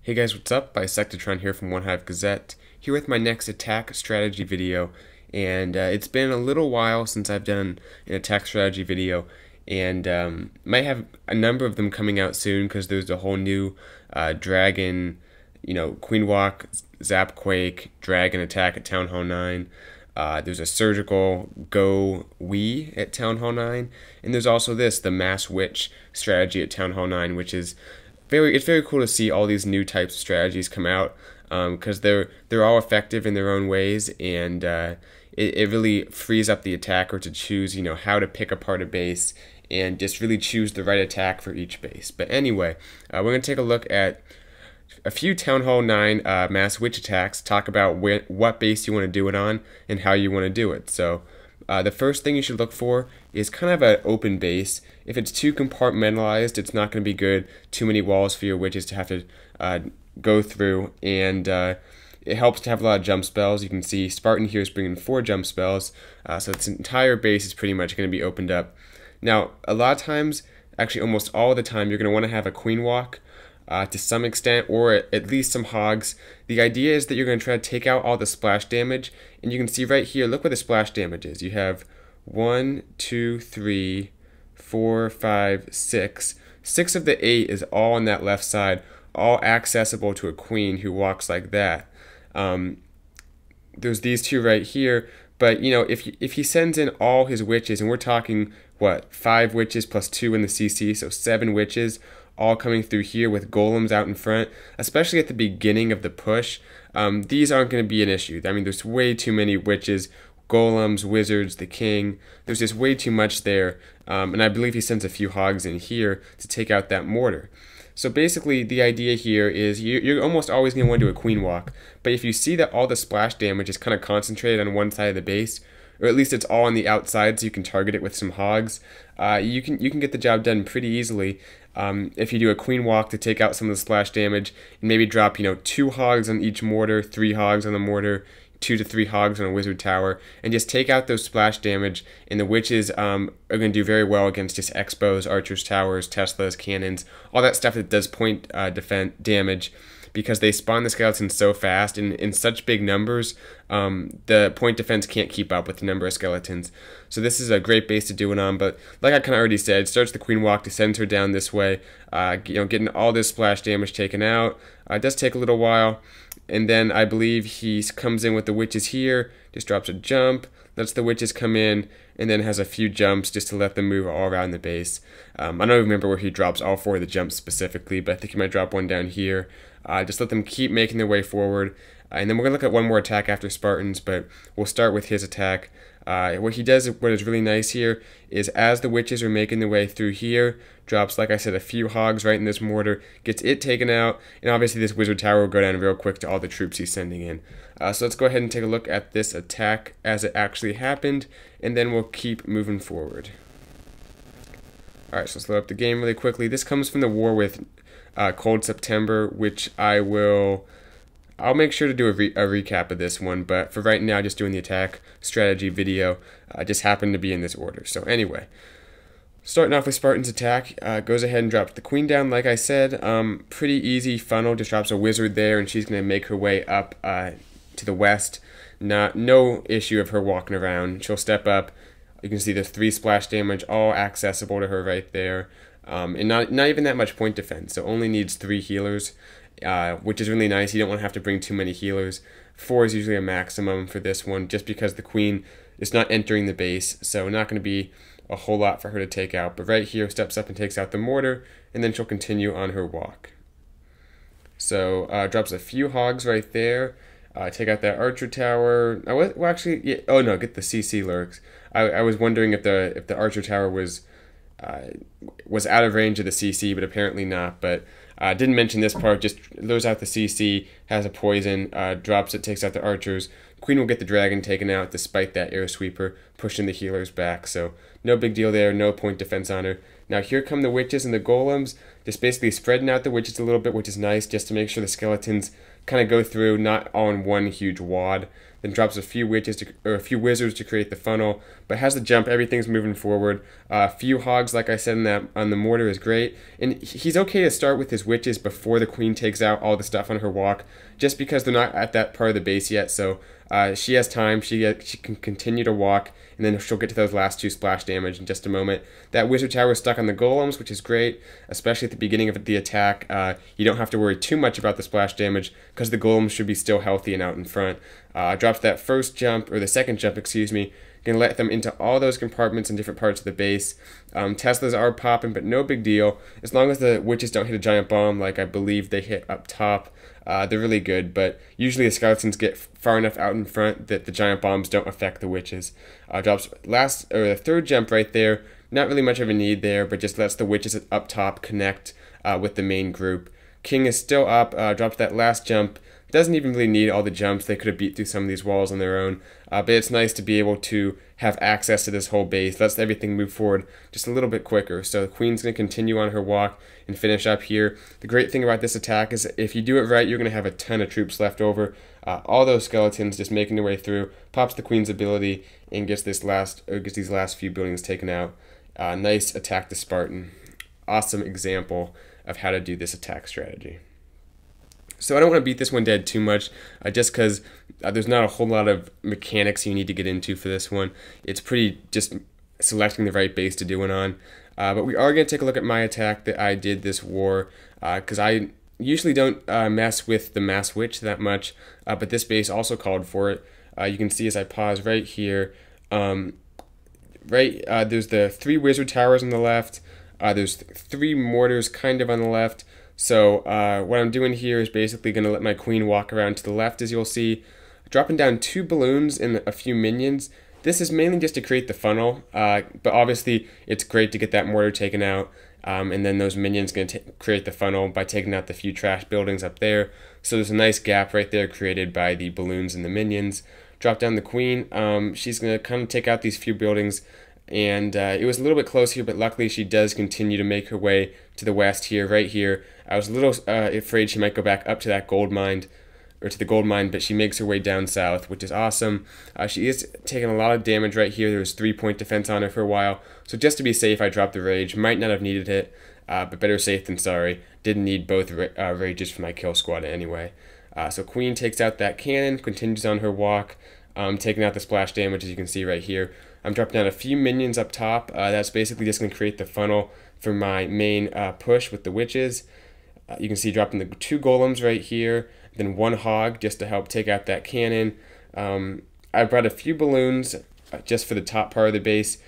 Hey guys, what's up? Bisectatron here from OneHive Gazette, here with my next attack strategy video. And it's been a little while since I've done an attack strategy video, and might have a number of them coming out soon because there's a whole new dragon, Queen Walk, Zap Quake, dragon attack at Town Hall 9. There's a surgical Go Wee at Town Hall 9, and there's also the Mass Witch strategy at Town Hall 9, which is it's very cool to see all these new types of strategies come out, because they're all effective in their own ways, and it really frees up the attacker to choose how to pick apart a base and just really choose the right attack for each base. But anyway, we're going to take a look at a few Town Hall 9 Mass Witch attacks, talk about what base you want to do it on and how you want to do it. So the first thing you should look for is kind of an open base. If it's too compartmentalized, it's not going to be good. Too many walls for your witches to have to go through, and it helps to have a lot of jump spells. You can see Spartan here is bringing 4 jump spells, so its entire base is pretty much going to be opened up. Now, a lot of times, actually almost all the time, you're going to want to have a Queen Walk to some extent, or at least some hogs. The idea is that you're going to try to take out all the splash damage, and you can see right here, look where the splash damage is. You have 1, 2, 3, 4, 5, 6. 6 of the 8 is all on that left side, all accessible to a queen who walks like that. There's these 2 right here, but if he sends in all his witches, and we're talking what, 5 witches plus 2 in the CC, so 7 witches all coming through here with golems out in front, especially at the beginning of the push, these aren't going to be an issue. I mean, there's way too many witches, golems, wizards, the king. There's just way too much there, and I believe he sends a few hogs in here to take out that mortar. So basically, the idea here is you're almost always going to want to do a Queen Walk, but if you see that all the splash damage is kind of concentrated on one side of the base, or at least it's all on the outside, so you can target it with some hogs, you can get the job done pretty easily if you do a Queen Walk to take out some of the splash damage, and maybe drop 2 hogs on each mortar, 3 hogs on the mortar, 2 to 3 hogs on a wizard tower, and just take out those splash damage, and the witches are going to do very well against just Expos, Archers Towers, Teslas, Cannons, all that stuff that does point damage, because they spawn the skeletons so fast and in such big numbers, the point defense can't keep up with the number of skeletons. So this is a great base to do it on, but like I kind of already said, starts the Queen Walk, descends her down this way, getting all this splash damage taken out. It does take a little while, and then I believe he comes in with the witches here, just drops a jump, lets the witches come in, and then has a few jumps just to let them move all around the base. I don't remember where he drops all 4 of the jumps specifically, but I think he might drop one down here. Just let them keep making their way forward. And then we're going to look at one more attack after Spartans, but we'll start with his attack. What he does, what is really nice here, is as the witches are making their way through here, drops, like I said, a few hogs right in this mortar, gets it taken out, and obviously this wizard tower will go down real quick to all the troops he's sending in. So let's go ahead and take a look at this attack as it actually happened, and then we'll keep moving forward. Alright, so let's load up the game really quickly. This comes from the war with Cold September, which I'll make sure to do a recap of this one, but for right now, just doing the attack strategy video. Just happened to be in this order. So anyway, starting off with Spartan's attack, goes ahead and drops the queen down, like I said. Pretty easy funnel, just drops a wizard there, and she's going to make her way up to the west. No issue of her walking around. She'll step up. You can see there's 3 splash damage, all accessible to her right there. And not even that much point defense, so only needs 3 healers. Which is really nice. You don't want to have to bring too many healers. 4 is usually a maximum for this one, just because the queen is not entering the base, so not going to be a whole lot for her to take out. But right here, steps up and takes out the mortar, and then she'll continue on her walk. So drops a few hogs right there. Take out that archer tower. Well, actually, yeah, oh no, get the CC lurks. I was wondering if the archer tower was out of range of the CC, but apparently not. But didn't mention this part, just lures out the CC, has a poison, drops it, takes out the archers. Queen will get the dragon taken out despite that air sweeper, pushing the healers back. So no big deal there, no point defense on her. Now here come the witches and the golems, just basically spreading out the witches a little bit, which is nice, just to make sure the skeletons kind of go through, not all in one huge wad. then drops a few witches or a few wizards to create the funnel, but has the jump, everything's moving forward. A few hogs, like I said, on the mortar is great, and he's okay to start with his witches before the queen takes out all the stuff on her walk, just because they're not at that part of the base yet, so she has time, she can continue to walk, and then she'll get to those last 2 splash damage in just a moment. That wizard tower is stuck on the golems, which is great, especially at the beginning of the attack. You don't have to worry too much about the splash damage, because the golems should be still healthy and out in front. Drops that first jump, or the second jump, excuse me, gonna let them into all those compartments in different parts of the base. Teslas are popping, but no big deal. As long as the witches don't hit a giant bomb, like I believe they hit up top, they're really good, but usually the skeletons get far enough out in front that the giant bombs don't affect the witches. Drops the third jump right there. Not really much of a need there, but just lets the witches up top connect with the main group. King is still up, drops that last jump. Doesn't even really need all the jumps. They could have beat through some of these walls on their own, but it's nice to be able to have access to this whole base. Lets everything move forward just a little bit quicker. So the queen's going to continue on her walk and finish up here. The great thing about this attack is if you do it right, you're going to have a ton of troops left over. All those skeletons just making their way through. Pops the queen's ability and gets these last few buildings taken out. Nice attack to Spartan. Awesome example of how to do this attack strategy. So I don't want to beat this one dead too much, just because there's not a whole lot of mechanics you need to get into for this one. It's pretty just selecting the right base to do it on. But we are going to take a look at my attack that I did this war, because I usually don't mess with the mass witch that much, but this base also called for it. You can see as I pause right here, there's the 3 wizard towers on the left, there's 3 mortars kind of on the left. So what I'm doing here is basically going to let my queen walk around to the left, as you'll see, dropping down 2 balloons and a few minions. This is mainly just to create the funnel, but obviously it's great to get that mortar taken out, and then those minions going to create the funnel by taking out the few trash buildings up there. So there's a nice gap right there created by the balloons and the minions. Drop down the queen. She's going to kind of take out these few buildings, and it was a little bit close here, but luckily she does continue to make her way to the west here, right here. I was a little afraid she might go back up to that gold mine, but she makes her way down south, which is awesome. She is taking a lot of damage right here. There was 3-point defense on her for a while, so just to be safe, I dropped the rage. Might not have needed it, but better safe than sorry. Didn't need both rages for my kill squad anyway. So queen takes out that cannon, continues on her walk, taking out the splash damage, as you can see right here. I'm dropping down a few minions up top. That's basically just going to create the funnel for my main push with the witches. You can see dropping the 2 golems right here, then 1 hog just to help take out that cannon. I brought a few balloons just for the top part of the base.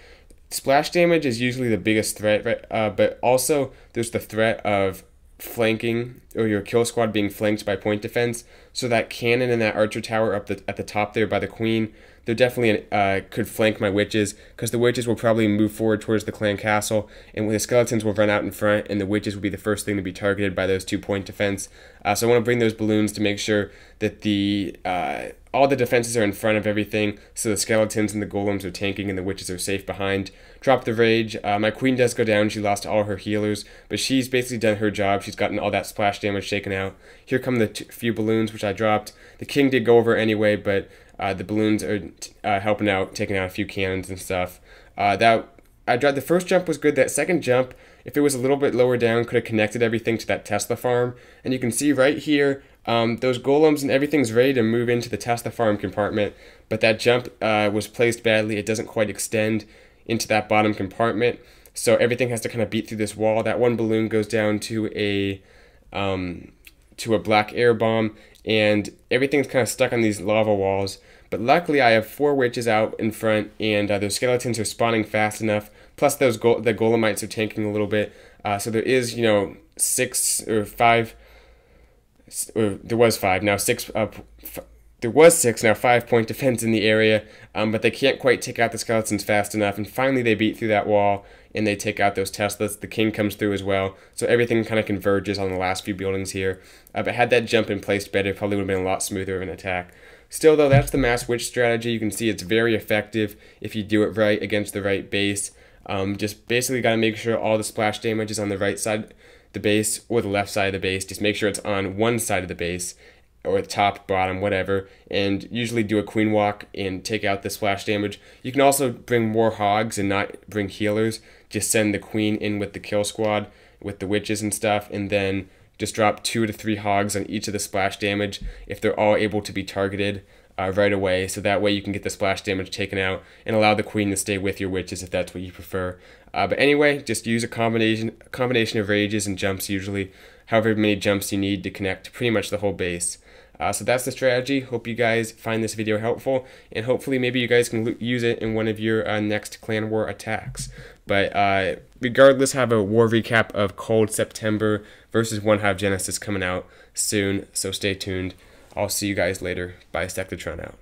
Splash damage is usually the biggest threat, right? But also there's the threat of flanking, or your kill squad being flanked by point defense. So that cannon and that archer tower up at the top there by the queen, they're definitely could flank my witches, because the witches will probably move forward towards the clan castle, and the skeletons will run out in front, and the witches will be the first thing to be targeted by those 2-point defense. So I want to bring those balloons to make sure that all the defenses are in front of everything, so the skeletons and the golems are tanking and the witches are safe behind. Drop the rage. My queen does go down. She lost all her healers, but she's basically done her job. She's gotten all that splash damage taken out. Here come the few balloons, which I dropped. The king did go over anyway, but the balloons are helping out, taking out a few cannons and stuff. The first jump was good. That second jump, if it was a little bit lower down, could have connected everything to that Tesla farm. And you can see right here, those golems and everything's ready to move into the Tesla farm compartment, but that jump was placed badly. It doesn't quite extend into that bottom compartment, so everything has to kind of beat through this wall. That one balloon goes down to a black air bomb, and everything's kind of stuck on these lava walls. But luckily I have 4 witches out in front, and those skeletons are spawning fast enough, plus the golemites are tanking a little bit, so there is, 6 or 5, or there was 5, now 6, there was 6, now 5-point defense in the area, but they can't quite take out the skeletons fast enough, and finally they beat through that wall, and they take out those Teslas. The king comes through as well, so everything kind of converges on the last few buildings here. But had that jump in place better, it probably would have been a lot smoother of an attack. Still though, that's the mass witch strategy. You can see it's very effective if you do it right against the right base. Just basically got to make sure all the splash damage is on the right side of the base or the left side of the base. Just make sure it's on one side of the base, or top, bottom, whatever, and usually do a queen walk and take out the splash damage. You can also bring more hogs and not bring healers. Just send the queen in with the kill squad with the witches and stuff, and then just drop 2 to 3 hogs on each of the splash damage if they're all able to be targeted right away, so that way you can get the splash damage taken out and allow the queen to stay with your witches if that's what you prefer. But anyway, just use a combination of rages and jumps, usually however many jumps you need to connect to pretty much the whole base. So that's the strategy. Hope you guys find this video helpful, and hopefully maybe you guys can use it in one of your next clan war attacks. But regardless, have a war recap of Cold September versus OneHive Genesis coming out soon, so stay tuned. I'll see you guys later. Bye, Sectatron out.